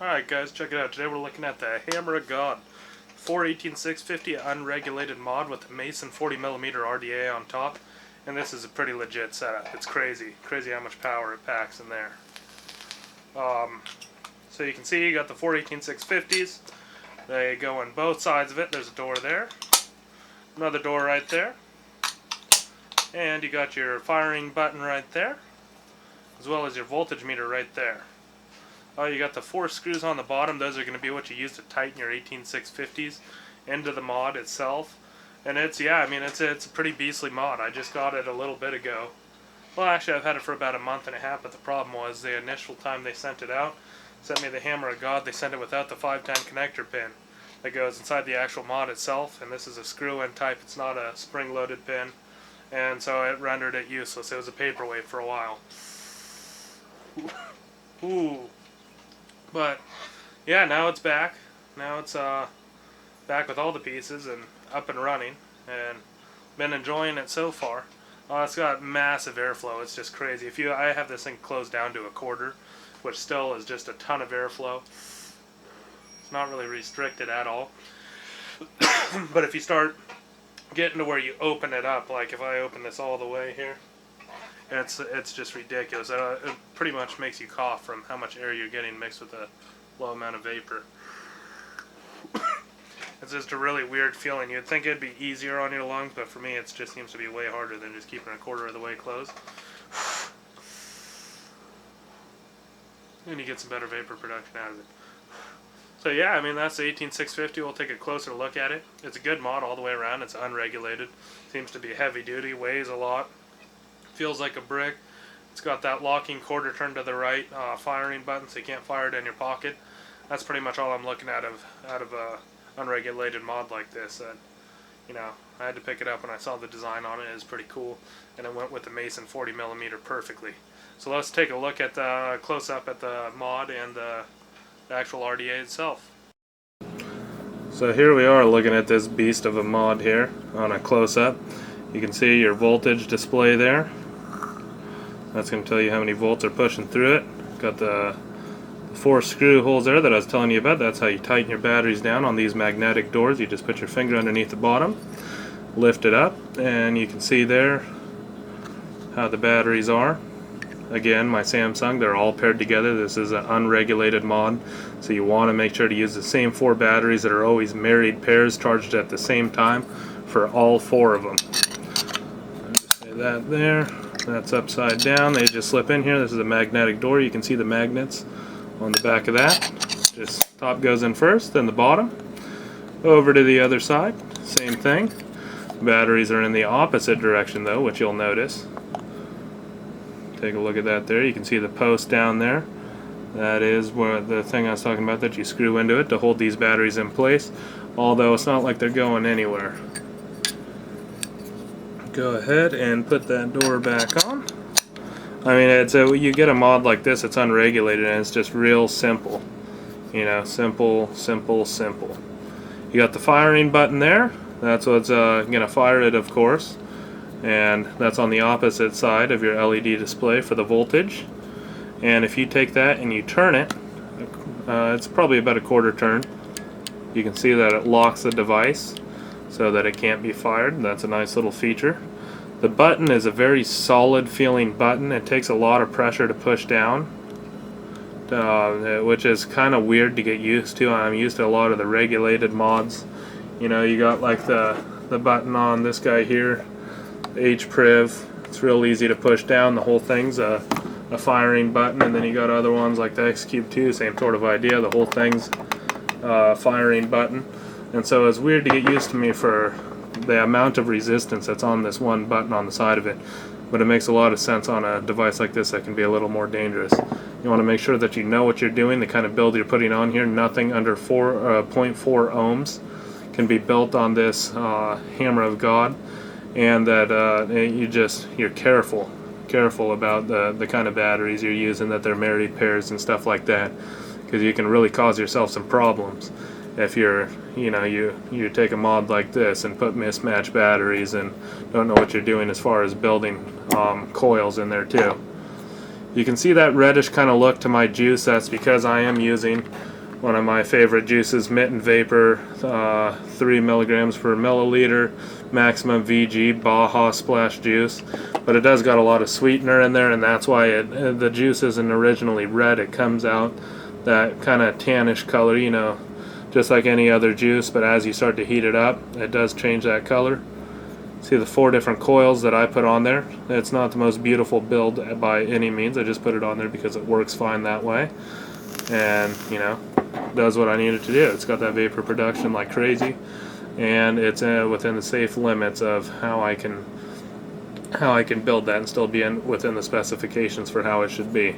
Alright guys, check it out. Today we're looking at the Hammer of God 418650 unregulated mod with the Mason 40mm RDA on top. And this is a pretty legit setup. It's crazy. Crazy how much power it packs in there. So you can see you got the 418650s. They go in both sides of it. There's a door there. Another door right there. And you got your firing button right there. As well as your voltage meter right there. You got the 4 screws on the bottom. Those are going to be what you use to tighten your 18650s into the mod itself. And it's a pretty beastly mod. I just got it a little bit ago. Well, actually I've had it for about a month and a half, but the problem was the initial time they sent it out, sent me the Hammer of God, they sent it without the 510 connector pin that goes inside the actual mod itself, and this is a screw-in type. It's not a spring-loaded pin, and so it rendered it useless. It was a paperweight for a while. Ooh. But yeah, now it's back. Now it's back with all the pieces and up and running, and been enjoying it so far. It's got massive airflow. It's just crazy. I have this thing closed down to 1/4, which still is just a ton of airflow. It's not really restricted at all. But if you start getting to where you open it up, like if I open this all the way here, it's just ridiculous. It pretty much makes you cough from how much air you're getting mixed with a low amount of vapor. It's just a really weird feeling. You'd think it'd be easier on your lungs, but for me it just seems to be way harder than just keeping 1/4 of the way closed. And you get some better vapor production out of it. So yeah, that's the 18650. We'll take a closer look at it. It's a good mod all the way around. It's unregulated. Seems to be heavy duty, weighs a lot. Feels like a brick. It's got that locking quarter turn to the right firing button, so you can't fire it in your pocket. That's pretty much all I'm looking at out of a unregulated mod like this. I had to pick it up when I saw the design on it. It was pretty cool, and it went with the Mason 40mm perfectly. So let's take a look at the close-up at the mod and the actual RDA itself. So here we are looking at this beast of a mod here on a close-up. You can see your voltage display there. That's going to tell you how many volts are pushing through it. Got the 4 screw holes there that I was telling you about. That's how you tighten your batteries down on these magnetic doors. You just put your finger underneath the bottom, lift it up, and you can see there how the batteries are. Again, my Samsung, they're all paired together. This is an unregulated mod, so you want to make sure to use the same 4 batteries that are always married pairs charged at the same time for all 4 of them. I'll just say that there. That's upside down. They just slip in here. This is a magnetic door. You can see the magnets on the back of that. Just top goes in first, then the bottom. Over to the other side. Same thing. Batteries are in the opposite direction though, which you'll notice. Take a look at that there. You can see the post down there. That is where the thing I was talking about that you screw into it to hold these batteries in place. Although it's not like they're going anywhere. Go ahead and put that door back on. You get a mod like this, it's unregulated and it's just real simple. Simple, simple, simple. You got the firing button there. That's what's gonna fire it, of course. And that's on the opposite side of your LED display for the voltage. And if you take that and you turn it, it's probably about 1/4 turn. You can see that it locks the device so that it can't be fired. That's a nice little feature. The button is a very solid feeling button. It takes a lot of pressure to push down, which is kind of weird to get used to. I'm used to a lot of the regulated mods. You got like the button on this guy here, HPriv. It's real easy to push down. The whole thing's a firing button, and then you got other ones like the X-Cube2, same sort of idea. The whole thing's firing button. And so it's weird to get used to me for the amount of resistance that's on this one button on the side of it. But it makes a lot of sense on a device like this that can be a little more dangerous. You want to make sure that you know what you're doing, the kind of build you're putting on here. Nothing under 0.4 ohms can be built on this Hammer of God. And that you're careful about the kind of batteries you're using, that they're married pairs and stuff like that. Because you can really cause yourself some problems if you take a mod like this and put mismatched batteries and don't know what you're doing as far as building coils in there too. You can see that reddish kind of look to my juice. That's because I am using One of my favorite juices, Mitten Vapor, 3 milligrams per milliliter, maximum VG, Baja Splash juice. But it does got a lot of sweetener in there, and that's why the juice isn't originally red. It comes out that kind of tannish color, you know, just like any other juice, but as you start to heat it up, it does change that color. See the 4 different coils that I put on there. It's not the most beautiful build by any means. I just put it on there because it works fine that way. And, you know, does what I need it to do. It's got that vapor production like crazy, and it's within the safe limits of how I can build that and still be within the specifications for how it should be.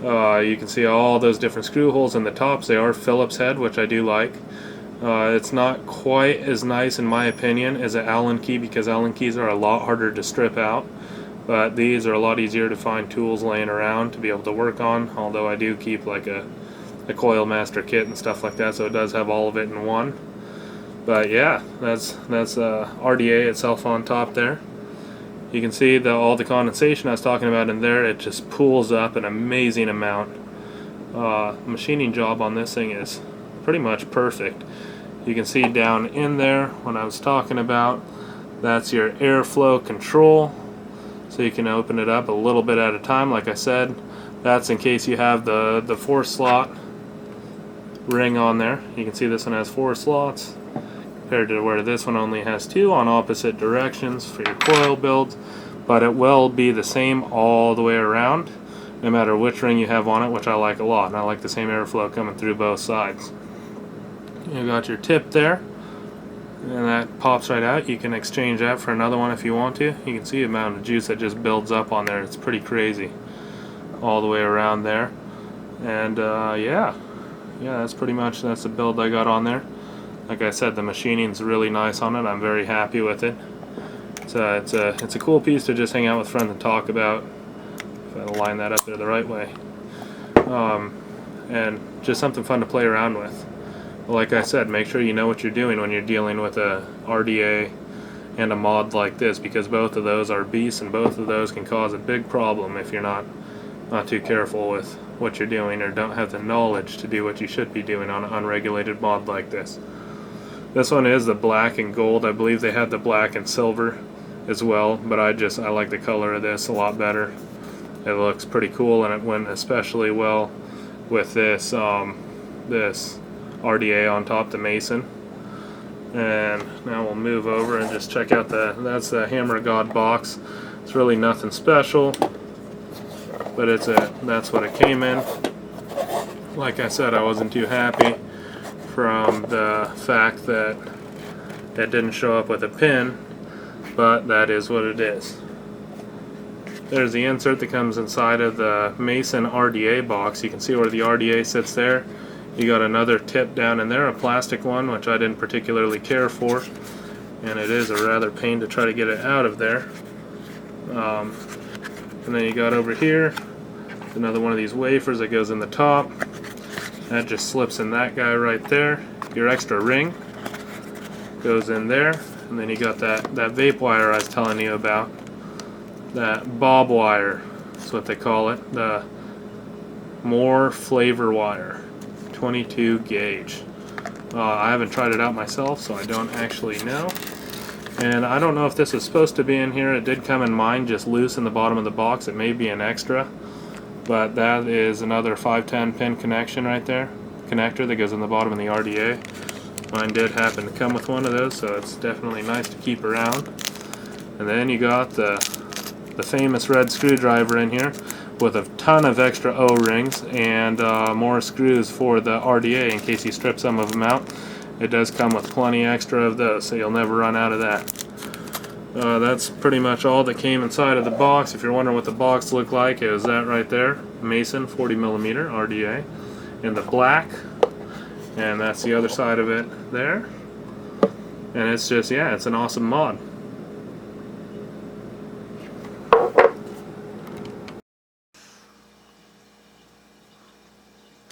You can see all those different screw holes in the tops. They are Phillips head, which I do like. It's not quite as nice in my opinion as an Allen key, because Allen keys are a lot harder to strip out, but these are a lot easier to find tools laying around to be able to work on, although I do keep like a coil master kit and stuff like that, so it does have all of it in one. But yeah, that's RDA itself on top there. You can see all the condensation I was talking about in there. It just pools up an amazing amount. Machining job on this thing is pretty much perfect. You can see down in there when I was talking about, that's your airflow control, so you can open it up a little bit at a time. Like I said, that's in case you have the 4-slot ring on there. You can see this one has 4 slots compared to where this one only has 2 on opposite directions for your coil builds, but it will be the same all the way around no matter which ring you have on it, which I like a lot, and I like the same airflow coming through both sides. You got your tip there, and that pops right out. You can exchange that for another one if you want to. You can see the amount of juice that just builds up on there. It's pretty crazy all the way around there. And yeah, that's pretty much, that's the build I got on there. Like I said, the machining's really nice on it. I'm very happy with it. It's a cool piece to just hang out with friends and talk about, if I line that up there the right way. And just something fun to play around with. Like I said, make sure you know what you're doing when you're dealing with a RDA and a mod like this, because both of those are beasts, and both of those can cause a big problem if you're not too careful with what you're doing, or don't have the knowledge to do what you should be doing on an unregulated mod like this. This one is the black and gold. I believe they had the black and silver as well, but I like the color of this a lot better. It looks pretty cool, and it went especially well with this this RDA on top, the Mason. And now we'll move over and just check out that's the Hammer God box. It's really nothing special, but that's what it came in. Like I said, I wasn't too happy from the fact that it didn't show up with a pin, but that is what it is. There's the insert that comes inside of the Mason RDA box. You can see where the RDA sits there. You got another tip down in there, a plastic one, which I didn't particularly care for, and it is a rather pain to try to get it out of there. And then you got over here another one of these wafers that goes in the top. That just slips in that guy right there. Your extra ring goes in there, and then you got that vape wire I was telling you about. That bob wire, that's what they call it. The more flavor wire, 22 gauge. I haven't tried it out myself, so I don't actually know. And I don't know if this is supposed to be in here. It did come in mine just loose in the bottom of the box. It may be an extra, but that is another 510 pin connection right there. Connector that goes in the bottom of the RDA. Mine did happen to come with one of those, so it's definitely nice to keep around. And then you got the famous red screwdriver in here with a ton of extra O-rings and more screws for the RDA in case you strip some of them out. It does come with plenty extra of those, so you'll never run out of that. That's pretty much all that came inside of the box. If you're wondering what the box looked like, it was that right there. Mason 40mm RDA in the black, and that's the other side of it there. And it's just, yeah, it's an awesome mod.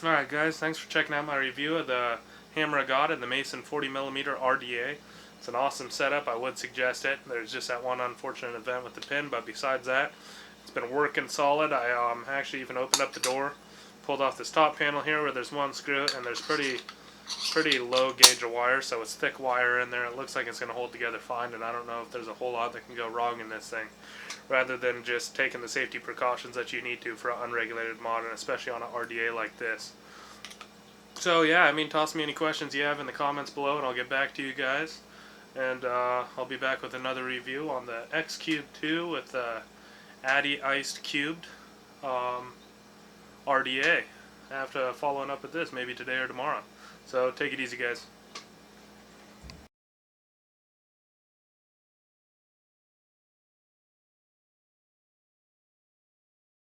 Alright guys, thanks for checking out my review of the Hammer of God and the Mason 40mm RDA. It's an awesome setup. I would suggest it. There's just that one unfortunate event with the pin, but besides that, it's been working solid. I actually even opened up the door pulled off this top panel here where there's one screw, and there's pretty low gauge of wire, so it's thick wire in there. It looks like it's going to hold together fine, and I don't know if there's a whole lot that can go wrong in this thing, rather than just taking the safety precautions that you need to for an unregulated mod, and especially on an RDA like this. So yeah, I mean, toss me any questions you have in the comments below, and I'll get back to you guys. And I'll be back with another review on the X Cube 2 with Addy Iced Cubed RDA. After following up with this, maybe today or tomorrow. So take it easy, guys.